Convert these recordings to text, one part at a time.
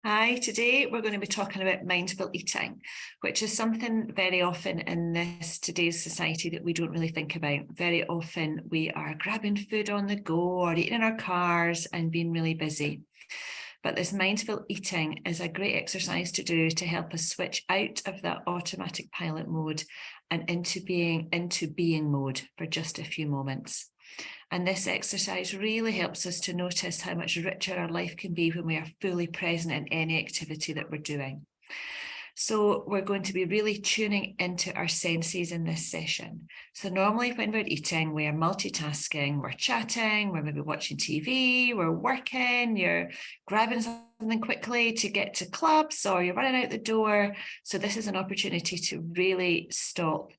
Hi, today we're going to be talking about mindful eating, which is something very often in today's society that we don't really think about. Very often we are grabbing food on the go or eating in our cars and being really busy. But this mindful eating is a great exercise to do to help us switch out of that automatic pilot mode and into being mode for just a few moments. And this exercise really helps us to notice how much richer our life can be when we are fully present in any activity that we're doing. So we're going to be really tuning into our senses in this session. So normally when we're eating, we are multitasking, we're chatting, we're maybe watching TV, we're working, you're grabbing something quickly to get to clubs, or you're running out the door. So this is an opportunity to really stop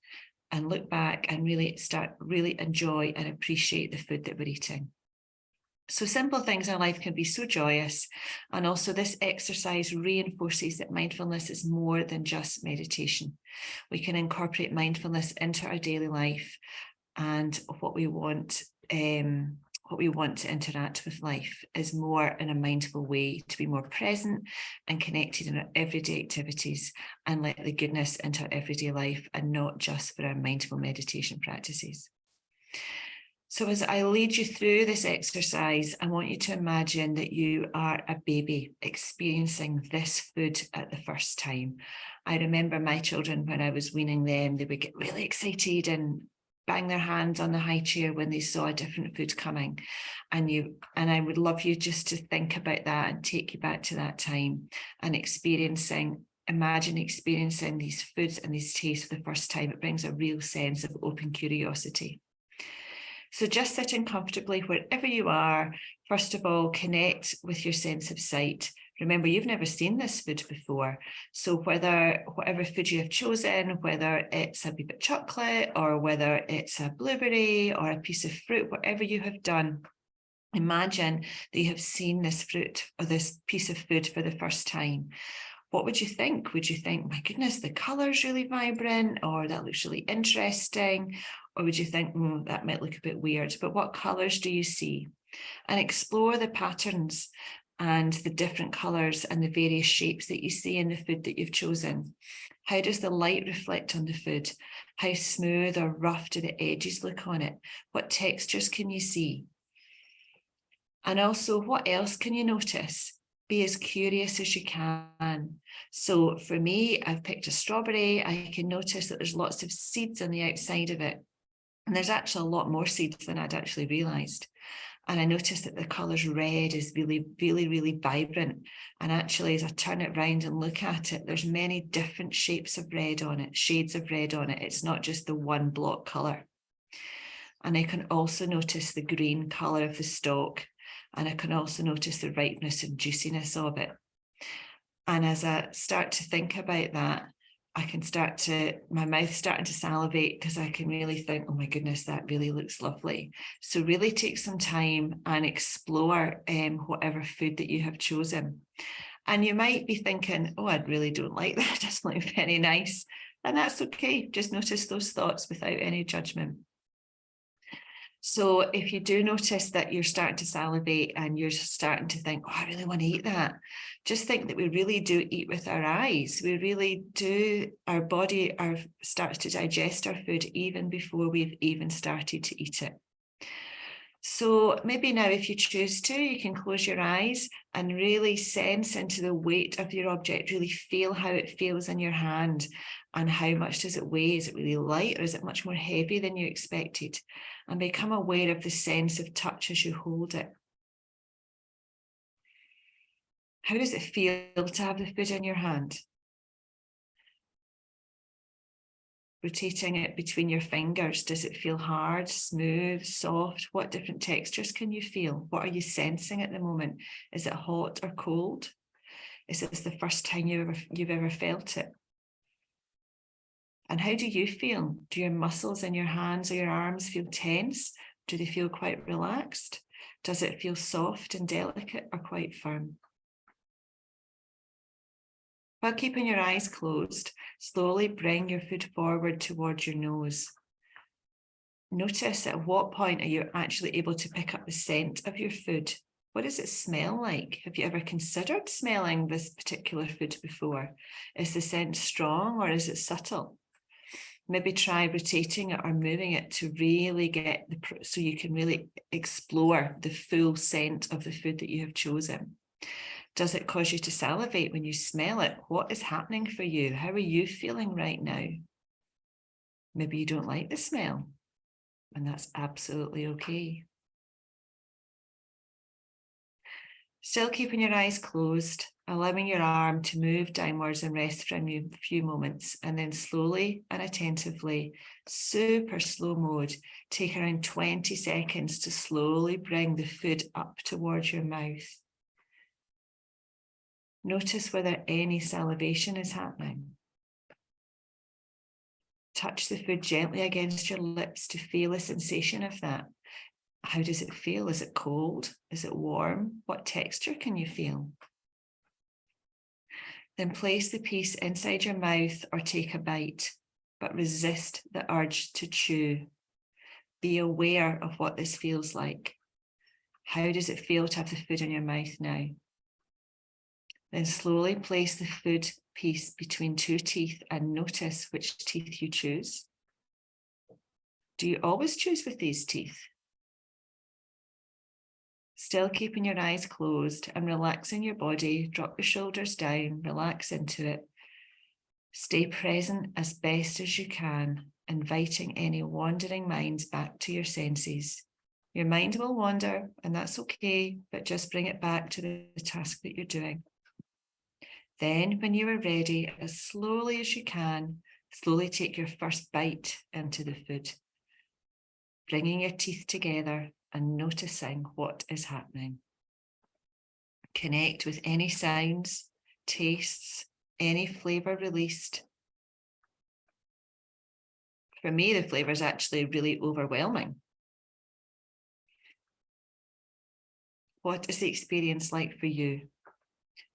and look back and really enjoy and appreciate the food that we're eating. So simple things in life can be so joyous. And also this exercise reinforces that mindfulness is more than just meditation. We can incorporate mindfulness into our daily life and what we want to interact with life is more in a mindful way, to be more present and connected in our everyday activities and let the goodness into our everyday life and not just for our mindful meditation practices. So as I lead you through this exercise, I want you to imagine that you are a baby experiencing this food at the first time. I remember my children, when I was weaning them, they would get really excited and bang their hands on the high chair when they saw a different food coming. And I would love you just to think about that and take you back to that time and imagine experiencing these foods and these tastes for the first time. It brings a real sense of open curiosity. So just sitting comfortably wherever you are, first of all, connect with your sense of sight. Remember, you've never seen this food before. So whatever food you have chosen, whether it's a bit of chocolate or whether it's a blueberry or a piece of fruit, whatever you have done, imagine that you have seen this fruit or this piece of food for the first time. What would you think? Would you think, my goodness, the colour's really vibrant, or that looks really interesting? Or would you think, that might look a bit weird, but what colours do you see? And explore the patterns and the different colours and the various shapes that you see in the food that you've chosen. How does the light reflect on the food? How smooth or rough do the edges look on it? What textures can you see? And also, what else can you notice? Be as curious as you can. So for me, I've picked a strawberry. I can notice that there's lots of seeds on the outside of it. And there's actually a lot more seeds than I'd actually realised. And I noticed that the colours red is really, really, really vibrant. And actually, as I turn it around and look at it, there's many different shapes of red on it, shades of red on it. It's not just the one block colour. And I can also notice the green colour of the stalk. And I can also notice the ripeness and juiciness of it. And as I start to think about that, my mouth starting to salivate because I can really think, oh my goodness, that really looks lovely. So really take some time and explore whatever food that you have chosen. And you might be thinking, oh, I really don't like that. It doesn't look very nice. And that's okay. Just notice those thoughts without any judgment. So if you do notice that you're starting to salivate and you're starting to think, oh, I really want to eat that, just think that we really do eat with our eyes. We really do, our body starts to digest our food even before we've even started to eat it. So maybe now, if you choose to, you can close your eyes and really sense into the weight of your object, really feel how it feels in your hand and how much does it weigh? Is it really light or is it much more heavy than you expected? And become aware of the sense of touch as you hold it. How does it feel to have the food in your hand? Rotating it between your fingers, does it feel hard, smooth, soft? What different textures can you feel? What are you sensing at the moment? Is it hot or cold? Is this the first time you've ever felt it? And how do you feel? Do your muscles in your hands or your arms feel tense? Do they feel quite relaxed? Does it feel soft and delicate or quite firm? While keeping your eyes closed, slowly bring your food forward towards your nose. Notice at what point are you actually able to pick up the scent of your food What does it smell like? Have you ever considered smelling this particular food before? Is the scent strong or is it subtle? Maybe try rotating it or moving it to really get so you can really explore the full scent of the food that you have chosen. Does it cause you to salivate when you smell it? What is happening for you? How are you feeling right now? Maybe you don't like the smell, and that's absolutely okay. Still keeping your eyes closed, allowing your arm to move downwards and rest for a few moments, and then slowly and attentively, super slow mode, take around 20 seconds to slowly bring the food up towards your mouth. Notice whether any salivation is happening. Touch the food gently against your lips to feel a sensation of that. How does it feel? Is it cold? Is it warm? What texture can you feel? Then place the piece inside your mouth or take a bite, but resist the urge to chew. Be aware of what this feels like. How does it feel to have the food in your mouth now? Then slowly place the food piece between two teeth and notice which teeth you choose. Do you always choose with these teeth? Still keeping your eyes closed and relaxing your body, drop your shoulders down, relax into it. Stay present as best as you can, inviting any wandering minds back to your senses. Your mind will wander, and that's okay, but just bring it back to the task that you're doing. Then, when you are ready, as slowly as you can, slowly take your first bite into the food, bringing your teeth together and noticing what is happening. Connect with any sounds, tastes, any flavour released. For me, the flavour is actually really overwhelming. What is the experience like for you?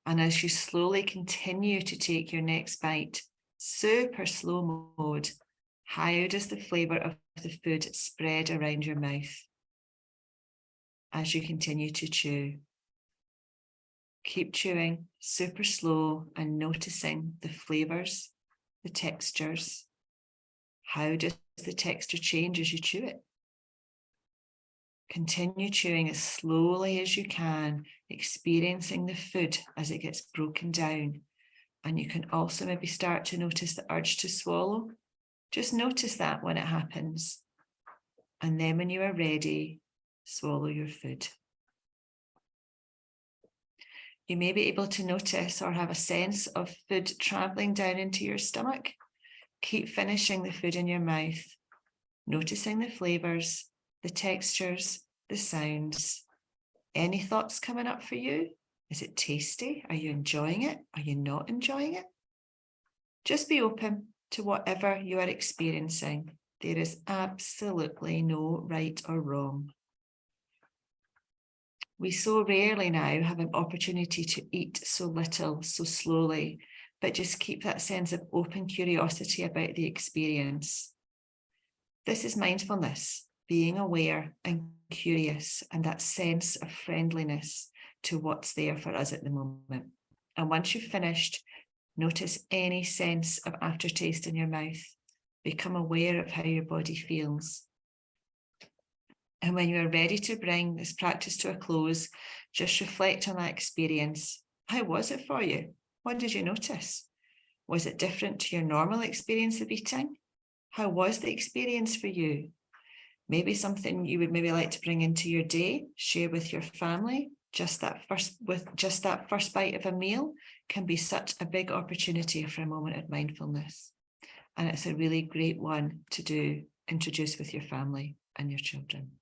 And as you slowly continue to take your next bite, super slow mode, how does the flavour of the food spread around your mouth as you continue to chew? Keep chewing super slow and noticing the flavours, the textures. How does the texture change as you chew it? Continue chewing as slowly as you can, experiencing the food as it gets broken down. And you can also maybe start to notice the urge to swallow. Just notice that when it happens. And then when you are ready, swallow your food. You may be able to notice or have a sense of food traveling down into your stomach. Keep finishing the food in your mouth, noticing the flavors, the textures, the sounds. Any thoughts coming up for you? Is it tasty? Are you enjoying it? Are you not enjoying it? Just be open to whatever you are experiencing. There is absolutely no right or wrong. We so rarely now have an opportunity to eat so little, so slowly, but just keep that sense of open curiosity about the experience. This is mindfulness, being aware and curious, and that sense of friendliness to what's there for us at the moment. And once you've finished, notice any sense of aftertaste in your mouth. Become aware of how your body feels. And when you are ready to bring this practice to a close, just reflect on that experience. How was it for you? What did you notice? Was it different to your normal experience of eating? How was the experience for you? Maybe something you would maybe like to bring into your day, share with your family. Just that first bite of a meal can be such a big opportunity for a moment of mindfulness. And it's a really great one to introduce with your family and your children.